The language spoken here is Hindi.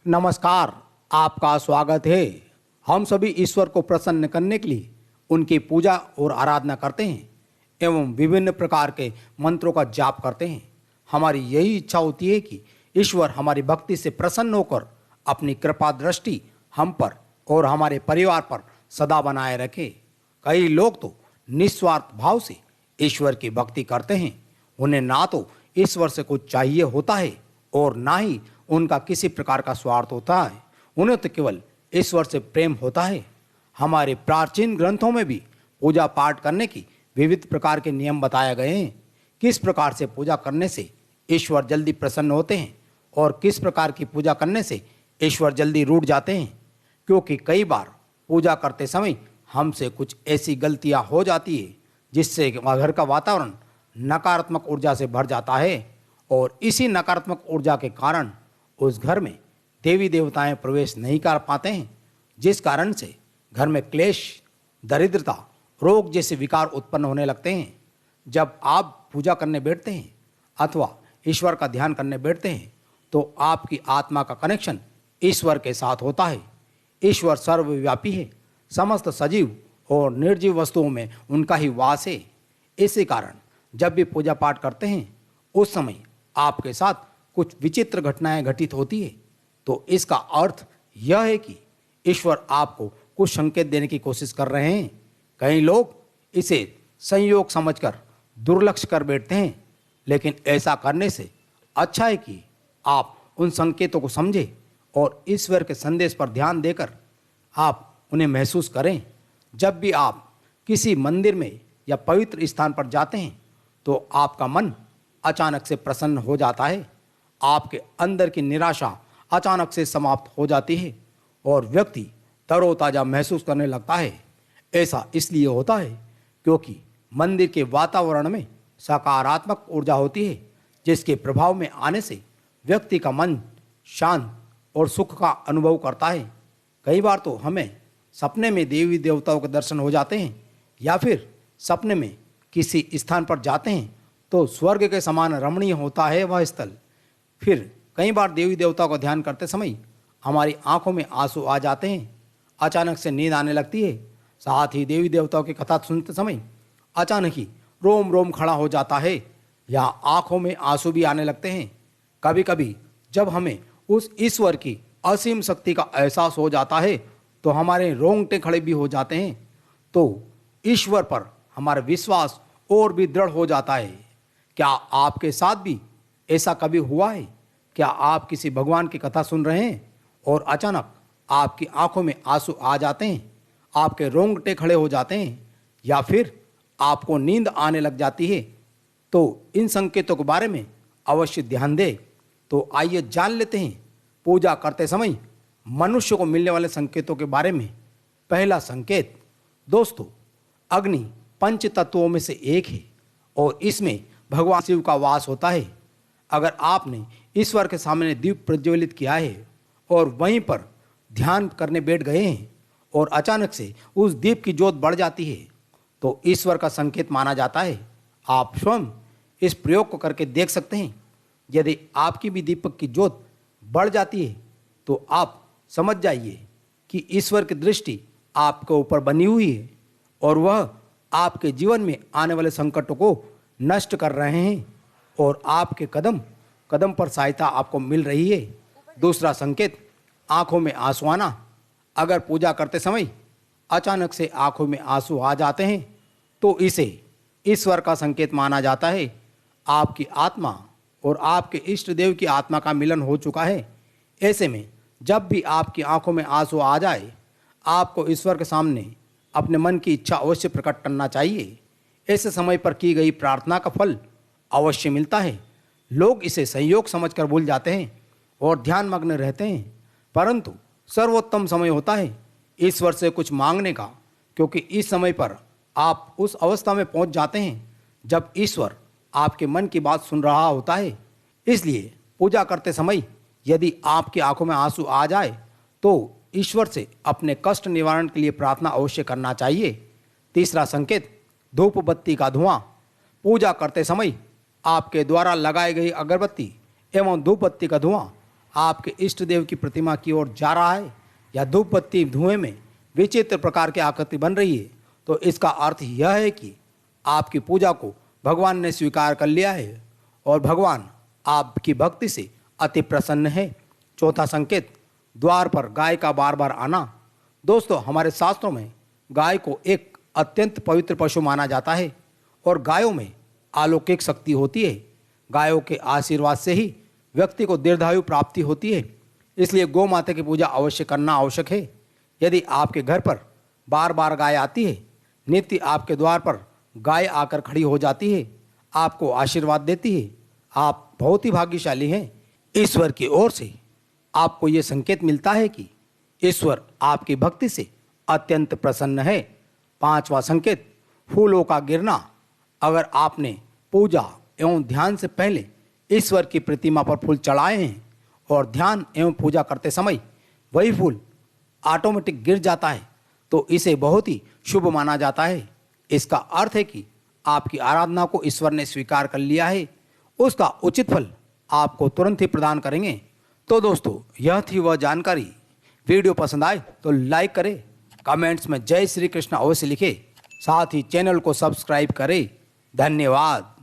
नमस्कार। आपका स्वागत है। हम सभी ईश्वर को प्रसन्न करने के लिए उनकी पूजा और आराधना करते हैं एवं विभिन्न प्रकार के मंत्रों का जाप करते हैं। हमारी यही इच्छा होती है कि ईश्वर हमारी भक्ति से प्रसन्न होकर अपनी कृपा दृष्टि हम पर और हमारे परिवार पर सदा बनाए रखे। कई लोग तो निस्वार्थ भाव से ईश्वर की भक्ति करते हैं। उन्हें ना तो ईश्वर से कुछ चाहिए होता है और ना ही उनका किसी प्रकार का स्वार्थ होता है। उन्हें तो केवल ईश्वर से प्रेम होता है। हमारे प्राचीन ग्रंथों में भी पूजा पाठ करने की विविध प्रकार के नियम बताए गए हैं। किस प्रकार से पूजा करने से ईश्वर जल्दी प्रसन्न होते हैं और किस प्रकार की पूजा करने से ईश्वर जल्दी रूठ जाते हैं। क्योंकि कई बार पूजा करते समय हमसे कुछ ऐसी गलतियां हो जाती है जिससे घर का वातावरण नकारात्मक ऊर्जा से भर जाता है और इसी नकारात्मक ऊर्जा के कारण उस घर में देवी देवताएं प्रवेश नहीं कर पाते हैं, जिस कारण से घर में क्लेश, दरिद्रता, रोग जैसे विकार उत्पन्न होने लगते हैं। जब आप पूजा करने बैठते हैं अथवा ईश्वर का ध्यान करने बैठते हैं तो आपकी आत्मा का कनेक्शन ईश्वर के साथ होता है। ईश्वर सर्वव्यापी है। समस्त सजीव और निर्जीव वस्तुओं में उनका ही वास है। इसी कारण जब भी पूजा पाठ करते हैं उस समय आपके साथ कुछ विचित्र घटनाएं घटित होती है तो इसका अर्थ यह है कि ईश्वर आपको कुछ संकेत देने की कोशिश कर रहे हैं। कई लोग इसे संयोग समझकर दुर्लक्ष्य कर बैठते हैं, लेकिन ऐसा करने से अच्छा है कि आप उन संकेतों को समझें और ईश्वर के संदेश पर ध्यान देकर आप उन्हें महसूस करें। जब भी आप किसी मंदिर में या पवित्र स्थान पर जाते हैं तो आपका मन अचानक से प्रसन्न हो जाता है। आपके अंदर की निराशा अचानक से समाप्त हो जाती है और व्यक्ति तरोताजा महसूस करने लगता है। ऐसा इसलिए होता है क्योंकि मंदिर के वातावरण में सकारात्मक ऊर्जा होती है, जिसके प्रभाव में आने से व्यक्ति का मन शांत और सुख का अनुभव करता है। कई बार तो हमें सपने में देवी देवताओं के दर्शन हो जाते हैं या फिर सपने में किसी स्थान पर जाते हैं तो स्वर्ग के समान रमणीय होता है वह स्थल। फिर कई बार देवी देवताओं का ध्यान करते समय हमारी आंखों में आंसू आ जाते हैं, अचानक से नींद आने लगती है। साथ ही देवी देवताओं की कथा सुनते समय अचानक ही रोम रोम खड़ा हो जाता है या आंखों में आंसू भी आने लगते हैं। कभी कभी जब हमें उस ईश्वर की असीम शक्ति का एहसास हो जाता है तो हमारे रोंगटे खड़े भी हो जाते हैं। तो ईश्वर पर हमारा विश्वास और भी दृढ़ हो जाता है। क्या आपके साथ भी ऐसा कभी हुआ है? क्या आप किसी भगवान की कथा सुन रहे हैं और अचानक आपकी आंखों में आंसू आ जाते हैं, आपके रोंगटे खड़े हो जाते हैं या फिर आपको नींद आने लग जाती है? तो इन संकेतों के बारे में अवश्य ध्यान दें। तो आइए जान लेते हैं पूजा करते समय मनुष्य को मिलने वाले संकेतों के बारे में। पहला संकेत दोस्तों, अग्नि पंच तत्वों में से एक है और इसमें भगवान शिव का वास होता है। अगर आपने ईश्वर के सामने दीप प्रज्वलित किया है और वहीं पर ध्यान करने बैठ गए हैं और अचानक से उस दीप की ज्योत बढ़ जाती है तो ईश्वर का संकेत माना जाता है। आप स्वयं इस प्रयोग को करके देख सकते हैं। यदि आपकी भी दीपक की ज्योत बढ़ जाती है तो आप समझ जाइए कि ईश्वर की दृष्टि आपके ऊपर बनी हुई है और वह आपके जीवन में आने वाले संकटों को नष्ट कर रहे हैं और आपके कदम कदम पर सहायता आपको मिल रही है। दूसरा संकेत, आंखों में आंसू आना। अगर पूजा करते समय अचानक से आंखों में आंसू आ जाते हैं तो इसे ईश्वर का संकेत माना जाता है। आपकी आत्मा और आपके इष्ट देव की आत्मा का मिलन हो चुका है। ऐसे में जब भी आपकी आंखों में आंसू आ जाए, आपको ईश्वर के सामने अपने मन की इच्छा अवश्य प्रकट करना चाहिए। ऐसे समय पर की गई प्रार्थना का फल अवश्य मिलता है। लोग इसे संयोग समझकर भूल जाते हैं और ध्यान मग्न रहते हैं, परंतु सर्वोत्तम समय होता है ईश्वर से कुछ मांगने का, क्योंकि इस समय पर आप उस अवस्था में पहुंच जाते हैं जब ईश्वर आपके मन की बात सुन रहा होता है। इसलिए पूजा करते समय यदि आपकी आंखों में आंसू आ जाए तो ईश्वर से अपने कष्ट निवारण के लिए प्रार्थना अवश्य करना चाहिए। तीसरा संकेत, धूप बत्ती का धुआं। पूजा करते समय आपके द्वारा लगाई गई अगरबत्ती एवं धूप बत्ती का धुआं आपके इष्ट देव की प्रतिमा की ओर जा रहा है या धूप बत्ती धुएं में विचित्र प्रकार की आकृति बन रही है, तो इसका अर्थ यह है कि आपकी पूजा को भगवान ने स्वीकार कर लिया है और भगवान आपकी भक्ति से अति प्रसन्न है। चौथा संकेत, द्वार पर गाय का बार बार आना। दोस्तों, हमारे शास्त्रों में गाय को एक अत्यंत पवित्र पशु माना जाता है और गायों में अलौकिक शक्ति होती है। गायों के आशीर्वाद से ही व्यक्ति को दीर्घायु प्राप्ति होती है। इसलिए गौ माता की पूजा अवश्य करना आवश्यक है। यदि आपके घर पर बार बार गाय आती है, नित्य आपके द्वार पर गाय आकर खड़ी हो जाती है, आपको आशीर्वाद देती है, आप बहुत ही भाग्यशाली हैं। ईश्वर की ओर से आपको ये संकेत मिलता है कि ईश्वर आपकी भक्ति से अत्यंत प्रसन्न है। पांचवा संकेत, फूलों का गिरना। अगर आपने पूजा एवं ध्यान से पहले ईश्वर की प्रतिमा पर फूल चढ़ाए हैं और ध्यान एवं पूजा करते समय वही फूल ऑटोमेटिक गिर जाता है, तो इसे बहुत ही शुभ माना जाता है। इसका अर्थ है कि आपकी आराधना को ईश्वर ने स्वीकार कर लिया है, उसका उचित फल आपको तुरंत ही प्रदान करेंगे। तो दोस्तों, यह थी वह जानकारी। वीडियो पसंद आए तो लाइक करें, कमेंट्स में जय श्री कृष्ण अवश्य लिखें, साथ ही चैनल को सब्सक्राइब करें। धन्यवाद।